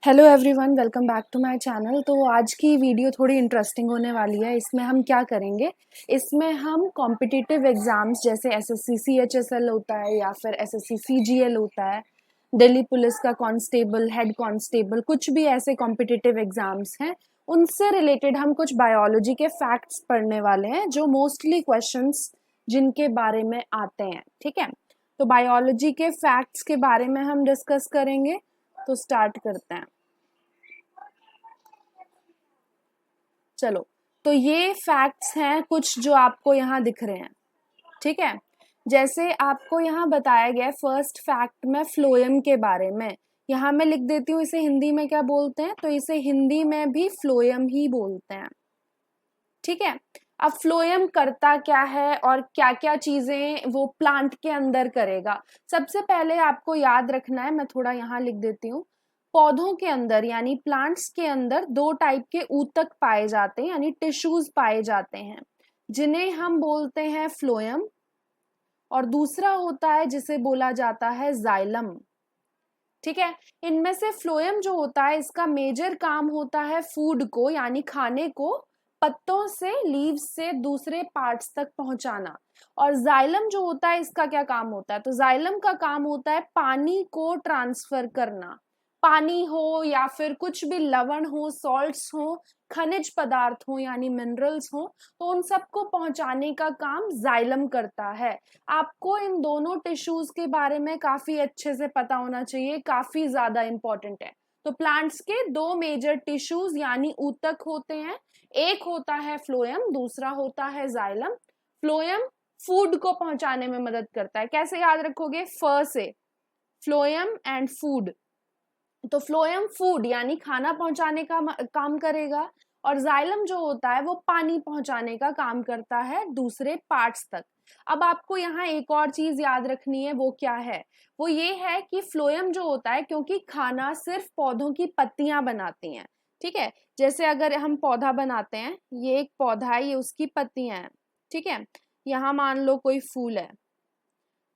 Hello everyone, welcome back to my channel. तो आज की वीडियो थोड़ी इंटरेस्टिंग होने वाली है। इसमें हम क्या करेंगे, इसमें हम कॉम्पिटिटिव एग्जाम्स जैसे एसएससी सीएचएसएल होता है या फिर एसएससी सीजीएल होता है, दिल्ली पुलिस का कांस्टेबल, हेड कांस्टेबल, कुछ भी ऐसे कॉम्पिटिटिव एग्जाम्स हैं, उनसे रिलेटेड हम कुछ बायोलॉजी के फैक्ट्स पढ़ने वाले हैं जो मोस्टली क्वेश्चंस जिनके बारे में आते हैं। ठीक है, तो बायोलॉजी के फैक्ट्स के बारे में हम डिस्कस करेंगे। तो स्टार्ट करते हैं। चलो, तो ये फैक्ट्स हैं कुछ जो आपको यहाँ दिख रहे हैं। ठीक है, जैसे आपको यहाँ बताया गया है फर्स्ट फैक्ट में फ्लोएम के बारे में। यहाँ मैं लिख देती हूँ इसे हिंदी में क्या बोलते हैं, तो इसे हिंदी में भी फ्लोएम ही बोलते हैं। ठीक है, अब फ्लोएम करता क्या है और क्या क्या चीजें वो प्लांट के अंदर करेगा। सबसे पहले आपको याद रखना है, मैं थोड़ा यहाँ लिख देती हूँ, पौधों के अंदर यानी प्लांट्स के अंदर दो टाइप के ऊतक पाए जाते हैं यानी टिश्यूज पाए जाते हैं, जिन्हें हम बोलते हैं फ्लोएम, और दूसरा होता है जिसे बोला जाता है जाइलम। ठीक है, इनमें से फ्लोएम जो होता है इसका मेजर काम होता है फूड को यानी खाने को पत्तों से, लीव्स से दूसरे पार्ट्स तक पहुंचाना। और जाइलम जो होता है इसका क्या काम होता है, तो जाइलम का काम होता है पानी को ट्रांसफर करना। पानी हो या फिर कुछ भी लवण हो, सॉल्ट्स हो, खनिज पदार्थ हो यानी मिनरल्स हो, तो उन सबको पहुंचाने का काम जाइलम करता है। आपको इन दोनों टिश्यूज के बारे में काफी अच्छे से पता होना चाहिए, काफी ज्यादा इंपॉर्टेंट है। तो प्लांट्स के दो मेजर टिश्यूज यानी ऊतक होते हैं, एक होता है फ्लोएम, दूसरा होता है जाइलम। फ्लोएम फूड को पहुंचाने में मदद करता है। कैसे याद रखोगे, फ से, फ्लोएम एंड फूड। तो फ्लोएम फूड यानी खाना पहुंचाने का काम करेगा, और जाइलम जो होता है वो पानी पहुंचाने का काम करता है दूसरे पार्ट्स तक। अब आपको यहाँ एक और चीज याद रखनी है, वो क्या है, वो ये है कि फ्लोएम जो होता है, क्योंकि खाना सिर्फ पौधों की पत्तियां बनाती हैं। ठीक है, जैसे अगर हम पौधा बनाते हैं, ये एक पौधा है, ये उसकी पत्तियां हैं। ठीक है, यहाँ मान लो कोई फूल है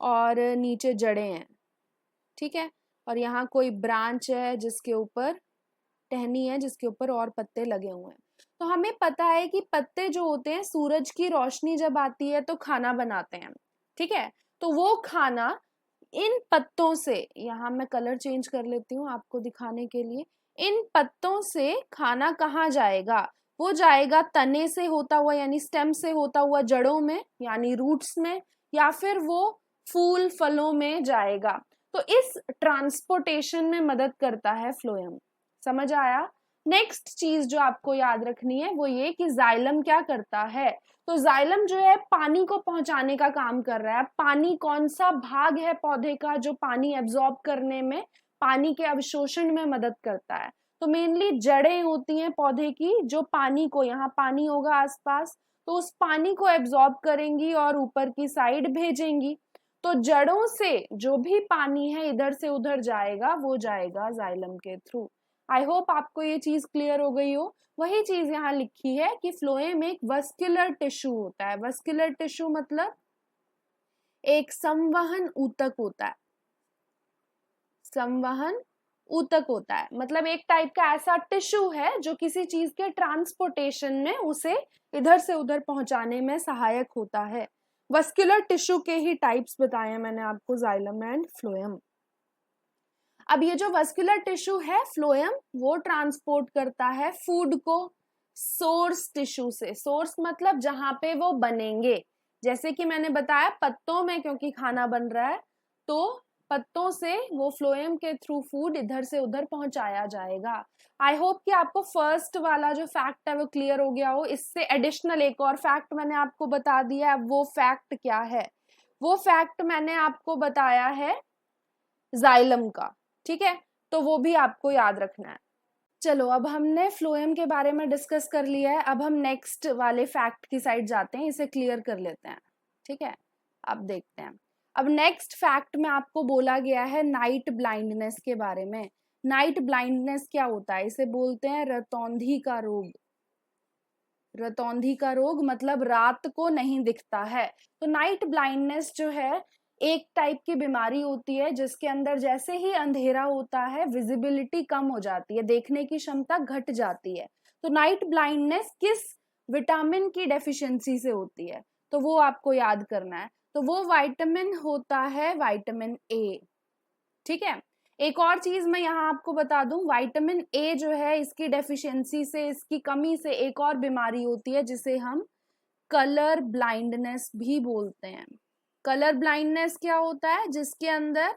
और नीचे जड़ें हैं। ठीक है, और यहाँ कोई ब्रांच है जिसके ऊपर टहनी है, जिसके ऊपर और पत्ते लगे हुए हैं। तो हमें पता है कि पत्ते जो होते हैं, सूरज की रोशनी जब आती है तो खाना बनाते हैं। ठीक है, तो वो खाना इन पत्तों से, यहाँ मैं कलर चेंज कर लेती हूँ आपको दिखाने के लिए, इन पत्तों से खाना कहाँ जाएगा, वो जाएगा तने से होता हुआ यानी स्टेम से होता हुआ जड़ों में यानी रूट्स में, या फिर वो फूल फलों में जाएगा। तो इस ट्रांसपोर्टेशन में मदद करता है फ्लोएम। समझ आया। नेक्स्ट चीज जो आपको याद रखनी है वो ये कि जाइलम क्या करता है, तो जाइलम जो है पानी को पहुंचाने का काम कर रहा है। पानी कौन सा भाग है पौधे का जो पानी एब्जॉर्ब करने में, पानी के अवशोषण में मदद करता है, तो मेनली जड़ें होती हैं पौधे की जो पानी को, यहाँ पानी होगा आसपास, तो उस पानी को एब्जॉर्ब करेंगी और ऊपर की साइड भेजेंगी। तो जड़ों से जो भी पानी है इधर से उधर जाएगा, वो जाएगा जाइलम के थ्रू। आई होप आपको ये चीज क्लियर हो गई हो। वही चीज यहाँ लिखी है कि फ्लोएम एक वस्कुलर टिश्यू होता है। वस्कुलर टिश्यू मतलब एक संवहन ऊतक होता है। संवहन ऊतक होता है मतलब एक टाइप का ऐसा टिश्यू है जो किसी चीज के ट्रांसपोर्टेशन में उसे इधर से उधर पहुंचाने में सहायक होता है। वस्कुलर टिश्यू के ही टाइप्स बताए मैंने आपको, जाइलम एंड फ्लोएम। अब ये जो वस्कुलर टिश्यू है फ्लोएम, वो ट्रांसपोर्ट करता है फूड को सोर्स टिश्यू से। सोर्स मतलब जहां पे वो बनेंगे, जैसे कि मैंने बताया पत्तों में क्योंकि खाना बन रहा है, तो पत्तों से वो फ्लोएम के थ्रू फूड इधर से उधर पहुंचाया जाएगा। आई होप कि आपको फर्स्ट वाला जो फैक्ट है वो क्लियर हो गया हो। इससे एडिशनल एक और फैक्ट मैंने आपको बता दिया। अब वो फैक्ट क्या है, वो फैक्ट मैंने आपको बताया है जाइलम का। ठीक है, तो वो भी आपको याद रखना है। चलो, अब हमने फ्लोएम के बारे में डिस्कस कर लिया है, अब हम नेक्स्ट वाले फैक्ट की साइड जाते हैं, इसे क्लियर कर लेते हैं। ठीक है, अब देखते हैं। अब नेक्स्ट फैक्ट में आपको बोला गया है नाइट ब्लाइंडनेस के बारे में। नाइट ब्लाइंडनेस क्या होता है, इसे बोलते हैं रतौंधी का रोग। रतौंधी का रोग मतलब रात को नहीं दिखता है। तो नाइट ब्लाइंडनेस जो है एक टाइप की बीमारी होती है जिसके अंदर जैसे ही अंधेरा होता है विजिबिलिटी कम हो जाती है, देखने की क्षमता घट जाती है। तो नाइट ब्लाइंडनेस किस विटामिन की डेफिशिएंसी से होती है, तो वो आपको याद करना है। तो वो विटामिन होता है विटामिन ए। ठीक है, एक और चीज मैं यहाँ आपको बता दूं, विटामिन ए जो है इसकी डेफिशिएंसी से, इसकी कमी से एक और बीमारी होती है जिसे हम कलर ब्लाइंडनेस भी बोलते हैं। कलर ब्लाइंडनेस क्या होता है, जिसके अंदर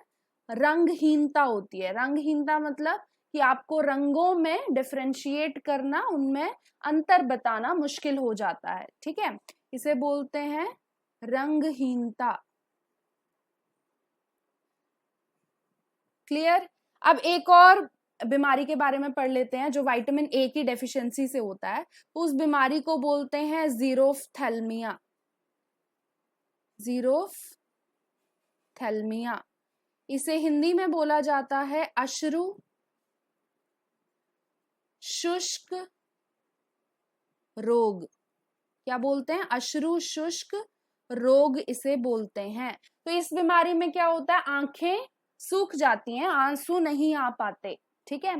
रंगहीनता होती है। रंगहीनता मतलब कि आपको रंगों में डिफरेंशिएट करना, उनमें अंतर बताना मुश्किल हो जाता है। ठीक है, इसे बोलते हैं रंगहीनता। क्लियर। अब एक और बीमारी के बारे में पढ़ लेते हैं जो विटामिन ए की डेफिशिएंसी से होता है। उस बीमारी को बोलते हैं जीरोफ्थैल्मिया। जीरोफ्थैल्मिया, इसे हिंदी में बोला जाता है अश्रु शुष्क रोग। क्या बोलते हैं, अश्रु शुष्क रोग इसे बोलते हैं। तो इस बीमारी में क्या होता है, आंखें सूख जाती हैं, आंसू नहीं आ पाते। ठीक है,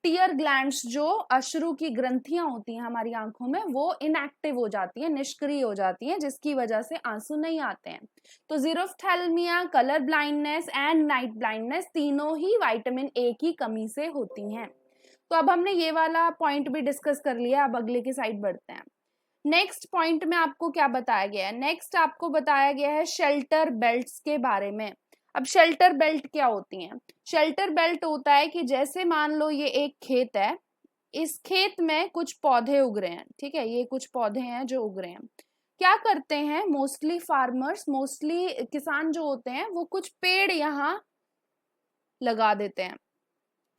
टीयर ग्लैंड्स जो अश्रु की ग्रंथियां होती हैं हमारी आंखों में, वो इनएक्टिव हो जाती हैं, निष्क्रिय हो जाती हैं, जिसकी वजह से आंसू नहीं आते हैं। तो xerophthalmia, colour blindness and night blindness तीनों ही विटामिन ए की कमी से होती हैं। तो अब हमने ये वाला पॉइंट भी डिस्कस कर लिया, अब अगले की साइड बढ़ते हैं। नेक्स्ट पॉइंट में आपको क्या बताया गया है, नेक्स्ट आपको बताया गया है शेल्टर बेल्ट्स के बारे में। अब शेल्टर बेल्ट क्या होती हैं, शेल्टर बेल्ट होता है कि जैसे मान लो ये एक खेत है, इस खेत में कुछ पौधे उग रहे हैं। ठीक है, ये कुछ पौधे हैं जो उग रहे हैं। क्या करते हैं मोस्टली फार्मर्स, मोस्टली किसान जो होते हैं, वो कुछ पेड़ यहाँ लगा देते हैं,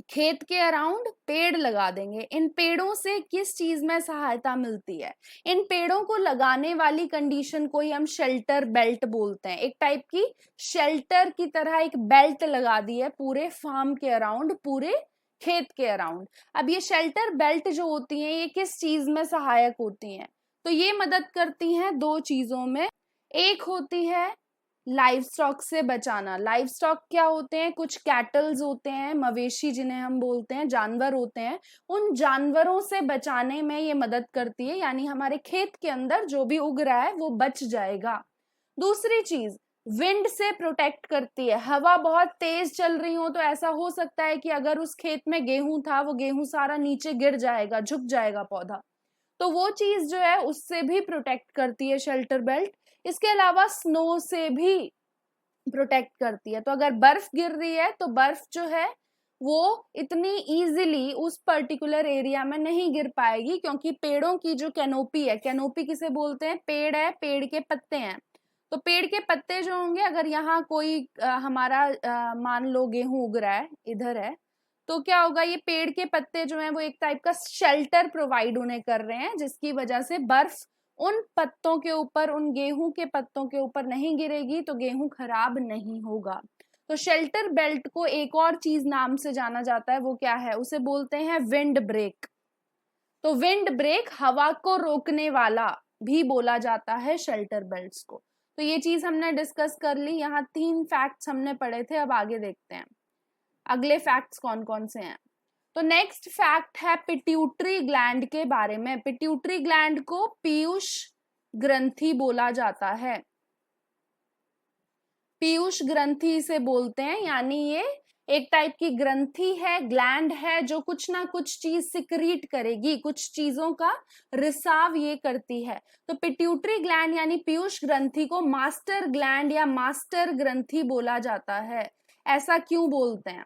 खेत के अराउंड पेड़ लगा देंगे। इन पेड़ों से किस चीज में सहायता मिलती है, इन पेड़ों को लगाने वाली कंडीशन को ही हम शेल्टर बेल्ट बोलते हैं। एक टाइप की शेल्टर की तरह एक बेल्ट लगा दी है पूरे फार्म के अराउंड, पूरे खेत के अराउंड। अब ये शेल्टर बेल्ट जो होती हैं ये किस चीज में सहायक होती हैं, तो ये मदद करती हैं दो चीजों में। एक होती है लाइव स्टॉक से बचाना। लाइव स्टॉक क्या होते हैं, कुछ कैटल्स होते हैं, मवेशी जिन्हें हम बोलते हैं, जानवर होते हैं, उन जानवरों से बचाने में ये मदद करती है, यानी हमारे खेत के अंदर जो भी उग रहा है वो बच जाएगा। दूसरी चीज, विंड से प्रोटेक्ट करती है। हवा बहुत तेज चल रही हो तो ऐसा हो सकता है कि अगर उस खेत में गेहूं था, वो गेहूं सारा नीचे गिर जाएगा, झुक जाएगा पौधा, तो वो चीज जो है उससे भी प्रोटेक्ट करती है शेल्टर बेल्ट। इसके अलावा स्नो से भी प्रोटेक्ट करती है। तो अगर बर्फ गिर रही है तो बर्फ जो है वो इतनी इजीली उस पर्टिकुलर एरिया में नहीं गिर पाएगी, क्योंकि पेड़ों की जो कैनोपी है, कैनोपी किसे बोलते हैं, पेड़ है, पेड़ के पत्ते हैं। तो पेड़ के पत्ते जो होंगे, अगर यहाँ कोई हमारा मान लो गेहूं उग रहा है, इधर है, तो क्या होगा, ये पेड़ के पत्ते जो हैं वो एक टाइप का शेल्टर प्रोवाइड उन्हें कर रहे हैं, जिसकी वजह से बर्फ उन पत्तों के ऊपर, उन गेहूं के पत्तों के ऊपर नहीं गिरेगी, तो गेहूं खराब नहीं होगा। तो शेल्टर बेल्ट को एक और चीज नाम से जाना जाता है, वो क्या है, उसे बोलते हैं विंड ब्रेक। तो विंड ब्रेक, हवा को रोकने वाला भी बोला जाता है शेल्टर बेल्ट्स को। तो ये चीज हमने डिस्कस कर ली। यहाँ 3 फैक्ट्स हमने पढ़े थे, अब आगे देखते हैं अगले फैक्ट्स कौन कौन से हैं। तो नेक्स्ट फैक्ट है पिट्यूटरी ग्लैंड के बारे में। पिट्यूटरी ग्लैंड को पीयूष ग्रंथि बोला जाता है, पीयूष ग्रंथि से बोलते हैं, यानी ये एक टाइप की ग्रंथि है, ग्लैंड है, जो कुछ ना कुछ चीज सिक्रीट करेगी, कुछ चीजों का रिसाव ये करती है। तो पिट्यूटरी ग्लैंड यानी पीयूष ग्रंथि को मास्टर ग्लैंड या मास्टर ग्रंथि बोला जाता है। ऐसा क्यों बोलते हैं,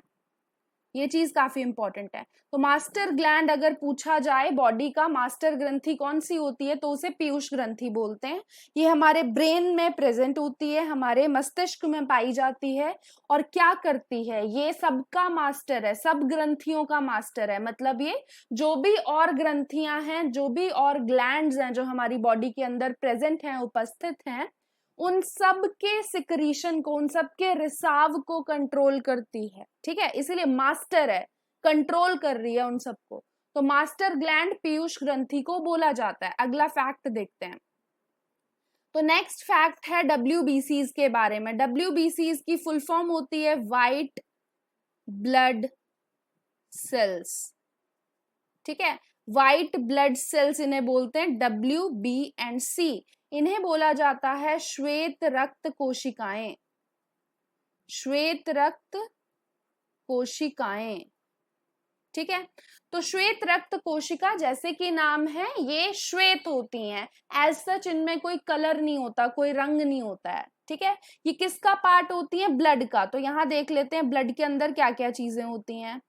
ये चीज काफी इंपॉर्टेंट है। तो मास्टर ग्लैंड अगर पूछा जाए बॉडी का मास्टर ग्रंथि कौन सी होती है, तो उसे पीयूष ग्रंथि बोलते हैं। ये हमारे ब्रेन में प्रेजेंट होती है, हमारे मस्तिष्क में पाई जाती है, और क्या करती है, ये सबका मास्टर है, सब ग्रंथियों का मास्टर है। मतलब ये जो भी और ग्रंथियां हैं, जो भी और ग्लैंड्स हैं जो हमारी बॉडी के अंदर प्रेजेंट हैं, उपस्थित हैं, उन सब के सिक्रीशन को, उन सब के रिसाव को कंट्रोल करती है। ठीक है, इसीलिए मास्टर है, कंट्रोल कर रही है उन सबको। तो मास्टर ग्लैंड पीयूष ग्रंथि को बोला जाता है। अगला फैक्ट देखते हैं। तो नेक्स्ट फैक्ट है WBCs के बारे में। WBCs की फुल फॉर्म होती है व्हाइट ब्लड सेल्स, ठीक है। व्हाइट ब्लड सेल्स इन्हें बोलते हैं WBC। इन्हें बोला जाता है श्वेत रक्त कोशिकाएं, श्वेत रक्त कोशिकाएं, ठीक है। तो श्वेत रक्त कोशिका जैसे कि नाम है, ये श्वेत होती हैं, एज सच इनमें कोई कलर नहीं होता, कोई रंग नहीं होता है, ठीक है। ये किसका पार्ट होती है? ब्लड का। तो यहां देख लेते हैं ब्लड के अंदर क्या क्या चीजें होती हैं।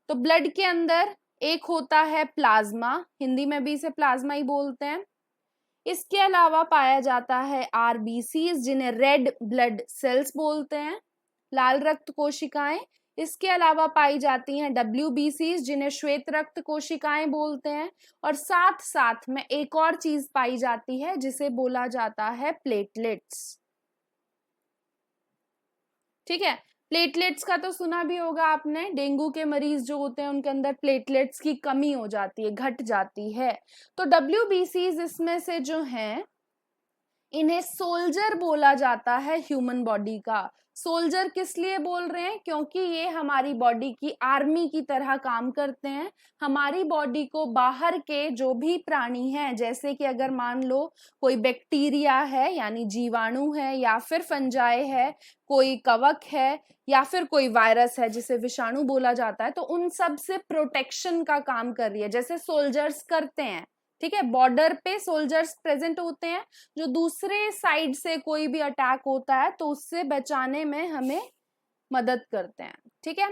तो ब्लड के अंदर एक होता है प्लाज्मा, हिंदी में भी इसे प्लाज्मा ही बोलते हैं। इसके अलावा पाया जाता है RBCs, जिन्हें रेड ब्लड सेल्स बोलते हैं, लाल रक्त कोशिकाएं। इसके अलावा पाई जाती हैं WBCs, जिन्हें श्वेत रक्त कोशिकाएं बोलते हैं। और साथ साथ में एक और चीज पाई जाती है जिसे बोला जाता है प्लेटलेट्स, ठीक है। प्लेटलेट्स का तो सुना भी होगा आपने, डेंगू के मरीज जो होते हैं उनके अंदर प्लेटलेट्स की कमी हो जाती है, घट जाती है। तो WBCs इसमें से जो हैं, इन्हें सोल्जर बोला जाता है ह्यूमन बॉडी का। सोल्जर किस लिए बोल रहे हैं? क्योंकि ये हमारी बॉडी की आर्मी की तरह काम करते हैं। हमारी बॉडी को बाहर के जो भी प्राणी हैं, जैसे कि अगर मान लो कोई बैक्टीरिया है यानी जीवाणु है, या फिर फंजाई है, कोई कवक है, या फिर कोई वायरस है जिसे विषाणु बोला जाता है, तो उन सब से प्रोटेक्शन का काम कर रही है, जैसे सोल्जर्स करते हैं, ठीक है। बॉर्डर पे सोल्जर्स प्रेजेंट होते हैं जो दूसरे साइड से कोई भी अटैक होता है तो उससे बचाने में हमें मदद करते हैं, ठीक है।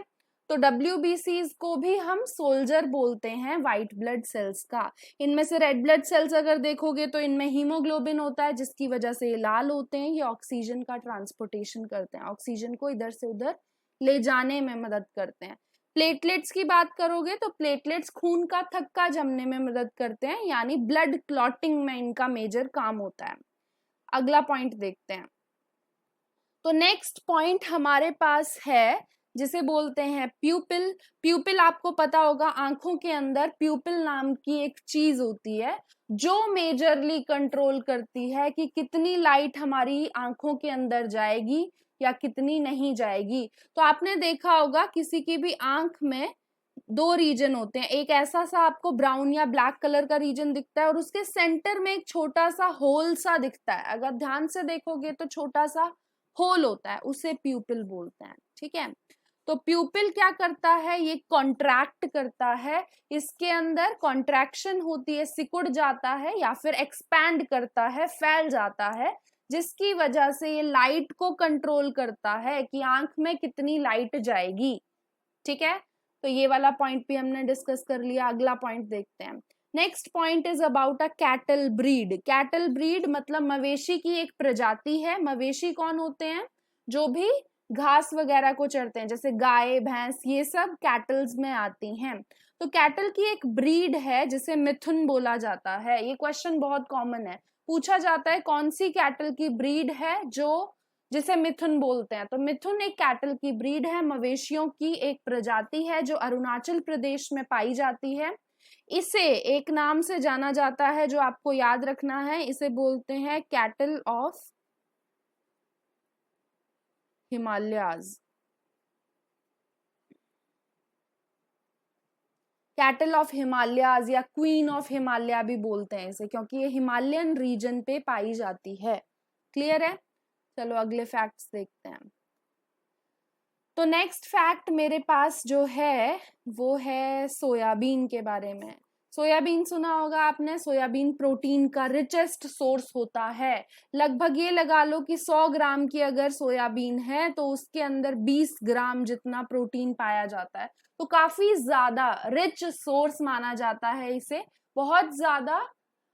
तो WBCs को भी हम सोल्जर बोलते हैं, व्हाइट ब्लड सेल्स का। इनमें से रेड ब्लड सेल्स अगर देखोगे तो इनमें हीमोग्लोबिन होता है, जिसकी वजह से ये लाल होते हैं। ये ऑक्सीजन का ट्रांसपोर्टेशन करते हैं, ऑक्सीजन को इधर से उधर ले जाने में मदद करते हैं। प्लेटलेट्स की बात करोगे तो प्लेटलेट्स खून का थक्का जमने में मदद करते हैं, यानी ब्लड क्लॉटिंग में इनका मेजर काम होता है। अगला पॉइंट देखते हैं। तो नेक्स्ट पॉइंट हमारे पास है जिसे बोलते हैं प्यूपिल। प्यूपिल आपको पता होगा, आंखों के अंदर प्यूपिल नाम की एक चीज होती है जो मेजरली कंट्रोल करती है कि कितनी लाइट हमारी आंखों के अंदर जाएगी या कितनी नहीं जाएगी। तो आपने देखा होगा किसी की भी आंख में दो रीजन होते हैं, एक ऐसा सा आपको ब्राउन या ब्लैक कलर का रीजन दिखता है और उसके सेंटर में एक छोटा सा होल सा दिखता है। अगर ध्यान से देखोगे तो छोटा सा होल होता है, उसे प्यूपिल बोलते हैं, ठीक है। तो प्यूपिल क्या करता है? ये कॉन्ट्रैक्ट करता है, इसके अंदर कॉन्ट्रैक्शन होती है, सिकुड़ जाता है या फिर एक्सपैंड करता है, फैल जाता है, जिसकी वजह से ये लाइट को कंट्रोल करता है कि आंख में कितनी लाइट जाएगी, ठीक है। तो ये वाला पॉइंट भी हमने डिस्कस कर लिया। अगला पॉइंट देखते हैं। Next point is about a cattle breed. Cattle breed मतलब मवेशी की एक प्रजाति है। मवेशी कौन होते हैं? जो भी घास वगैरह को चरते हैं, जैसे गाय भैंस, ये सब कैटल्स में आती हैं। तो कैटल की एक ब्रीड है जिसे मिथुन बोला जाता है। ये क्वेश्चन बहुत कॉमन है, पूछा जाता है कौन सी कैटल की ब्रीड है जिसे मिथुन बोलते हैं। तो मिथुन एक कैटल की ब्रीड है, मवेशियों की एक प्रजाति है जो अरुणाचल प्रदेश में पाई जाती है। इसे एक नाम से जाना जाता है जो आपको याद रखना है, इसे बोलते हैं cattle of Himalayas. Cattle of Himalayas या क्वीन ऑफ हिमालय भी बोलते हैं इसे, क्योंकि ये हिमालयन रीजन पे पाई जाती है। क्लियर है? चलो अगले फैक्ट्स देखते हैं। तो नेक्स्ट फैक्ट मेरे पास जो है वो है सोयाबीन के बारे में। सोयाबीन सुना होगा आपने, सोयाबीन प्रोटीन का रिचेस्ट सोर्स होता है। लगभग ये लगा लो कि 100 ग्राम की अगर सोयाबीन है तो उसके अंदर 20 ग्राम जितना प्रोटीन पाया जाता है। तो काफी ज्यादा रिच सोर्स माना जाता है इसे, बहुत ज्यादा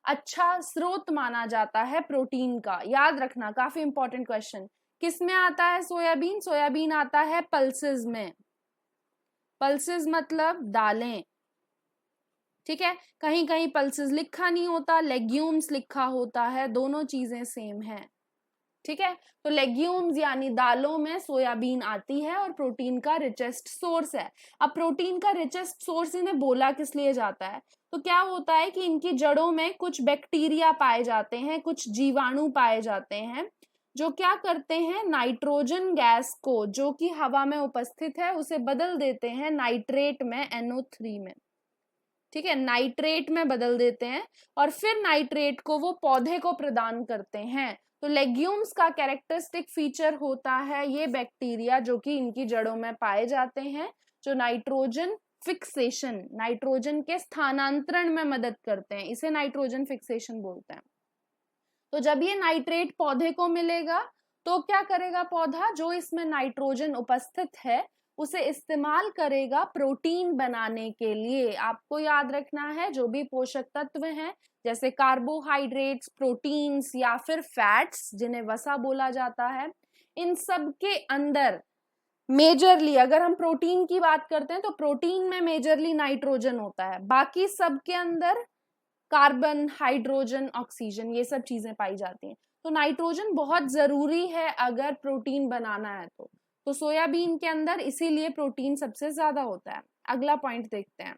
अच्छा स्रोत माना जाता है प्रोटीन का। याद रखना, काफी इंपॉर्टेंट क्वेश्चन। किस में आता है सोयाबीन? सोयाबीन आता है पल्सेस में। पल्सेस मतलब दालें, ठीक है। कहीं कहीं पल्सेस लिखा नहीं होता, लेग्यूम्स लिखा होता है, दोनों चीजें सेम है। ठीक है। तो लेग्यूम्स यानी दालों में सोयाबीन आती है और प्रोटीन का रिचेस्ट सोर्स है। अब प्रोटीन का रिचेस्ट सोर्स इन्हें बोला किस लिए जाता है, तो क्या होता है कि इनकी जड़ों में कुछ बैक्टीरिया पाए जाते हैं, कुछ जीवाणु पाए जाते हैं, जो क्या करते हैं, नाइट्रोजन गैस को जो कि हवा में उपस्थित है उसे बदल देते हैं नाइट्रेट में, NO3 में। ठीक है, नाइट्रेट में बदल देते हैं और फिर नाइट्रेट को वो पौधे को प्रदान करते हैं। तो लेग्यूम्स का कैरेक्टरिस्टिक फीचर होता है ये बैक्टीरिया जो कि इनकी जड़ों में पाए जाते हैं, जो नाइट्रोजन फिक्सेशन, नाइट्रोजन के स्थानांतरण में मदद करते हैं, इसे नाइट्रोजन फिक्सेशन बोलते हैं। तो जब ये नाइट्रेट पौधे को मिलेगा तो क्या करेगा पौधा, जो इसमें नाइट्रोजन उपस्थित है उसे इस्तेमाल करेगा प्रोटीन बनाने के लिए। आपको याद रखना है जो भी पोषक तत्व हैं जैसे कार्बोहाइड्रेट्स, प्रोटीन्स या फिर फैट्स जिन्हें वसा बोला जाता है, इन सब के अंदर मेजरली अगर हम प्रोटीन की बात करते हैं तो प्रोटीन में मेजरली नाइट्रोजन होता है, बाकी सब के अंदर कार्बन, हाइड्रोजन, ऑक्सीजन, ये सब चीजें पाई जाती हैं। तो नाइट्रोजन बहुत जरूरी है अगर प्रोटीन बनाना है तो सोयाबीन के अंदर इसीलिए प्रोटीन सबसे ज्यादा होता है। अगला पॉइंट देखते हैं।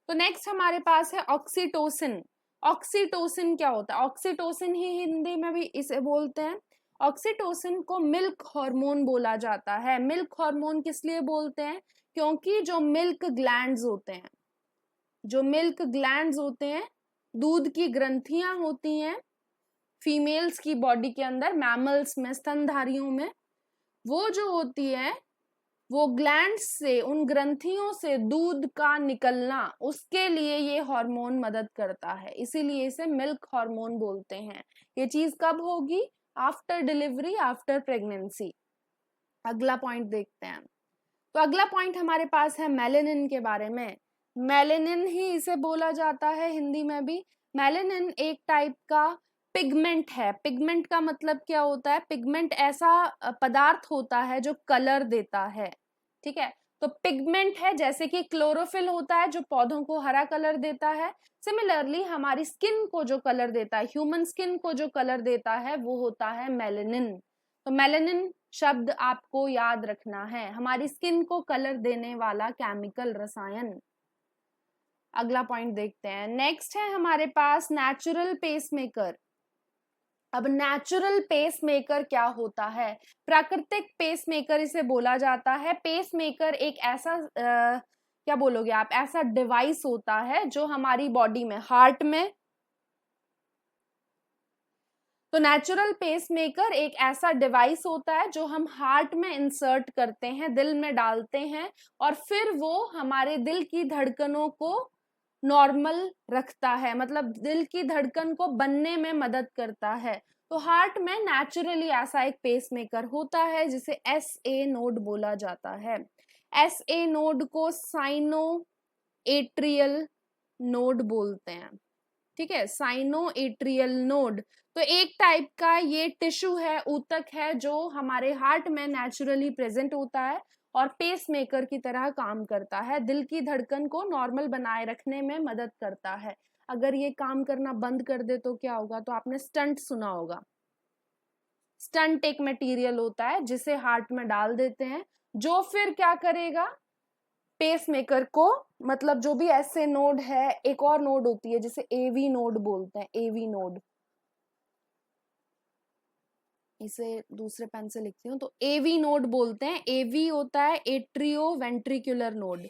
तो नेक्स्ट हमारे पास है ऑक्सीटोसिन। ऑक्सीटोसिन क्या होता है, ऑक्सीटोसिन ही हिंदी में भी इसे बोलते हैं। ऑक्सीटोसिन को मिल्क हार्मोन बोला जाता है। मिल्क हार्मोन किस लिए बोलते हैं, क्योंकि जो मिल्क ग्लैंड्स होते हैं, जो मिल्क ग्लैंड्स होते हैं, दूध की ग्रंथियां होती हैं फीमेल्स की बॉडी के अंदर, मैमल्स में, स्तनधारियों में, वो जो होती है वो ग्लैंड्स से, उन ग्रंथियों से दूध का निकलना, उसके लिए ये हार्मोन मदद करता है, इसीलिए इसे मिल्क हार्मोन बोलते हैं। ये चीज कब होगी, आफ्टर डिलीवरी, आफ्टर प्रेगनेंसी। अगला पॉइंट देखते हैं। तो अगला पॉइंट हमारे पास है मेलेनिन के बारे में। मेलेनिन ही इसे बोला जाता है हिंदी में भी। मेलेनिन एक टाइप का पिगमेंट है। पिगमेंट का मतलब क्या होता है, पिगमेंट ऐसा पदार्थ होता है जो कलर देता है। ठीक है, तो पिगमेंट है, जैसे कि क्लोरोफिल होता है जो पौधों को हरा कलर देता है, सिमिलरली हमारी स्किन को जो कलर देता है, ह्यूमन स्किन को जो कलर देता है वो होता है मेलेनिन। तो मेलेनिन शब्द आपको याद रखना है, हमारी स्किन को कलर देने वाला केमिकल रसायन। अगला पॉइंट देखते हैं। नेक्स्ट है हमारे पास नेचुरल पेसमेकर। अब नेचुरल पेसमेकर क्या होता है, प्राकृतिक पेसमेकर इसे बोला जाता है। पेसमेकर एक ऐसा क्या बोलोगे आप, ऐसा डिवाइस होता है जो हमारी बॉडी में, हार्ट में, तो नेचुरल पेसमेकर एक ऐसा डिवाइस होता है जो हम हार्ट में इंसर्ट करते हैं, दिल में डालते हैं, और फिर वो हमारे दिल की धड़कनों को नॉर्मल रखता है, मतलब दिल की धड़कन को बनने में मदद करता है। तो हार्ट में नेचुरली ऐसा एक पेसमेकर होता है जिसे SA नोड बोला जाता है। SA नोड को साइनो एट्रियल नोड बोलते हैं। ठीक है, साइनो एट्रियल नोड। तो एक टाइप का ये टिश्यू है, ऊतक है, जो हमारे हार्ट में नेचुरली प्रेजेंट होता है और पेसमेकर की तरह काम करता है, दिल की धड़कन को नॉर्मल बनाए रखने में मदद करता है। अगर ये काम करना बंद कर दे तो क्या होगा, तो आपने स्टंट सुना होगा। स्टंट एक मटेरियल होता है जिसे हार्ट में डाल देते हैं, जो फिर क्या करेगा, पेसमेकर को, मतलब जो भी ऐसे नोड है, एक और नोड होती है जिसे AV नोड बोलते हैं, AV नोड, इसे दूसरे पेन से लिखती हूँ, तो AV नोड बोलते हैं। AV होता है एट्रियो वेंट्रिकुलर नोड,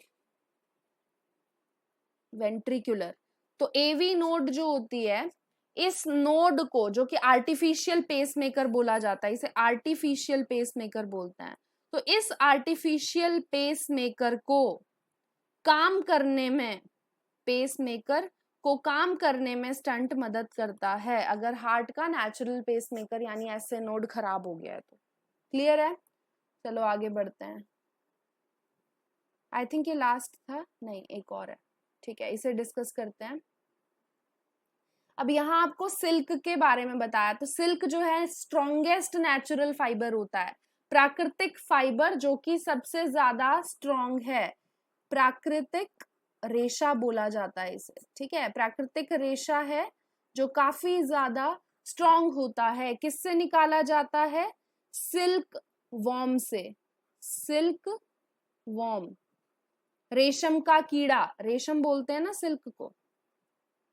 वेंट्रिकुलर। तो AV नोड जो होती है, इस नोड को, जो कि आर्टिफिशियल पेसमेकर बोला जाता है, इसे आर्टिफिशियल पेसमेकर बोलते हैं। तो इस आर्टिफिशियल पेसमेकर को काम करने में, पेसमेकर को काम करने में स्टंट मदद करता है अगर हार्ट का नेचुरल पेसमेकर यानी ऐसे नोड खराब हो गया है तो। क्लियर है, चलो आगे बढ़ते हैं। आई थिंक ये लास्ट था, नहीं एक और है, ठीक है, इसे डिस्कस करते हैं। अब यहाँ आपको सिल्क के बारे में बताया, तो सिल्क जो है स्ट्रॉन्गेस्ट नेचुरल फाइबर होता है, प्राकृतिक फाइबर जो कि सबसे ज्यादा स्ट्रॉन्ग है। प्राकृतिक रेशा बोला जाता है इसे, ठीक है, प्राकृतिक रेशा है जो काफी ज्यादा स्ट्रॉन्ग होता है, किससे निकाला जाता है? सिल्क वॉर्म से, सिल्क वॉर्म, रेशम का कीड़ा, रेशम बोलते हैं ना सिल्क को,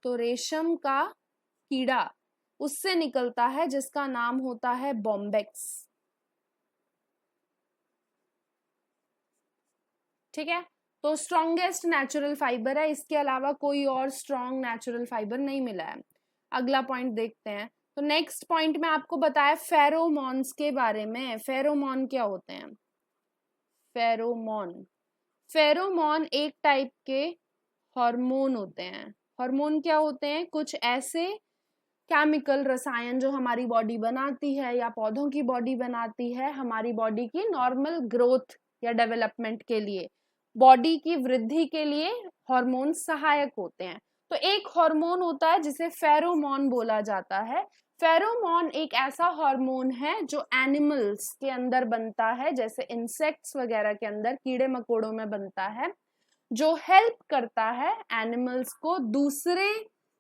तो रेशम का कीड़ा उससे निकलता है जिसका नाम होता है बॉम्बेक्स। ठीक है, तो स्ट्रॉन्गेस्ट नेचुरल फाइबर है, इसके अलावा कोई और स्ट्रॉन्ग नेचुरल फाइबर नहीं मिला है। अगला पॉइंट देखते हैं। तो नेक्स्ट पॉइंट में आपको बताया फेरोमोन्स के बारे में। फेरोमोन क्या होते हैं? फेरोमोन, फेरोमोन एक टाइप के हार्मोन होते हैं। हार्मोन क्या होते हैं? कुछ ऐसे केमिकल रसायन जो हमारी बॉडी बनाती है या पौधों की बॉडी बनाती है हमारी बॉडी की नॉर्मल ग्रोथ या डेवलपमेंट के लिए, बॉडी की वृद्धि के लिए हार्मोन सहायक होते हैं। तो एक हार्मोन होता है जिसे फेरोमोन बोला जाता है। फेरोमोन एक ऐसा हार्मोन है जो एनिमल्स के अंदर बनता है, जैसे इंसेक्ट्स वगैरह के अंदर, कीड़े मकोड़ों में बनता है, जो हेल्प करता है एनिमल्स को दूसरे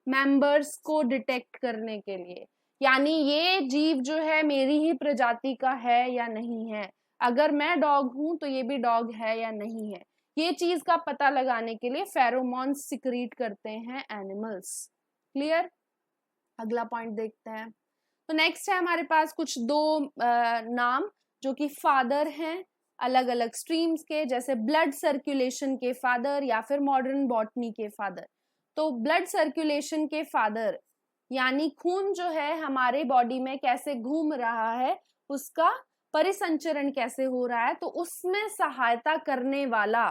मेंबर्स को डिटेक्ट करने के लिए। यानी ये जीव जो है मेरी ही प्रजाति का है या नहीं है, अगर मैं डॉग हूं तो ये भी डॉग है या नहीं है, ये चीज का पता लगाने के लिए फेरोमोन्स सिक्रीट करते हैं एनिमल्स। क्लियर? अगला पॉइंट देखते हैं। तो नेक्स्ट है हमारे पास कुछ दो नाम जो कि फादर हैं अलग अलग स्ट्रीम्स के, जैसे ब्लड सर्कुलेशन के फादर या फिर मॉडर्न बॉटनी के फादर। तो ब्लड सर्कुलेशन के फादर यानी खून जो है हमारे बॉडी में कैसे घूम रहा है, उसका परिसंचरण कैसे हो रहा है, तो उसमें सहायता करने वाला।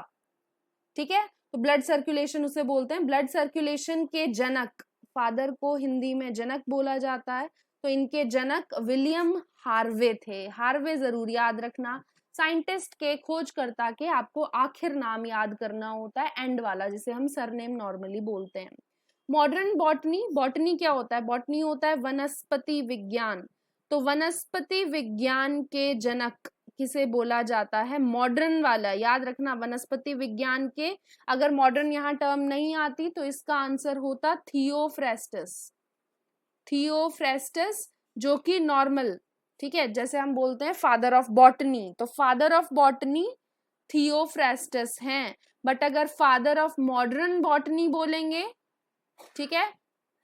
ठीक है, तो ब्लड सर्कुलेशन उसे बोलते हैं। ब्लड सर्कुलेशन के जनक, फादर को हिंदी में जनक बोला जाता है, तो इनके जनक विलियम हार्वे थे। हार्वे जरूर याद रखना, साइंटिस्ट के, खोजकर्ता के आपको आखिर नाम याद करना होता है, एंड वाला, जिसे हम सरनेम नॉर्मली बोलते हैं। मॉडर्न बॉटनी, बॉटनी क्या होता है? बॉटनी होता है वनस्पति विज्ञान। तो वनस्पति विज्ञान के जनक किसे बोला जाता है? मॉडर्न वाला, याद रखना, वनस्पति विज्ञान के, अगर मॉडर्न यहाँ टर्म नहीं आती तो इसका आंसर होता थियोफ्रेस्टस। थियोफ्रेस्टस जो कि नॉर्मल, ठीक है, जैसे हम बोलते हैं फादर ऑफ बॉटनी, तो फादर ऑफ बॉटनी थियोफ्रेस्टस हैं। बट अगर फादर ऑफ मॉडर्न बॉटनी बोलेंगे, ठीक है,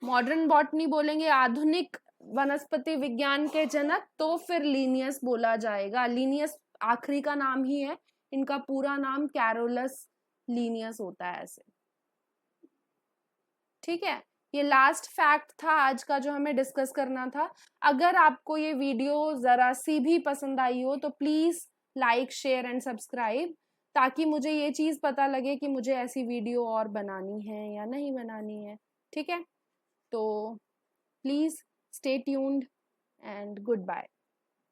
मॉडर्न बॉटनी बोलेंगे, आधुनिक वनस्पति विज्ञान के जनक, तो फिर लीनियस बोला जाएगा। लीनियस आखिरी का नाम ही है, इनका पूरा नाम कैरोलस लीनियस होता है ऐसे। ठीक है, ये लास्ट फैक्ट था आज का जो हमें डिस्कस करना था। अगर आपको ये वीडियो जरा सी भी पसंद आई हो तो please like, share and subscribe, ताकि मुझे ये चीज पता लगे कि मुझे ऐसी वीडियो और बनानी है या नहीं बनानी है। ठीक है, तो please stay tuned and good bye.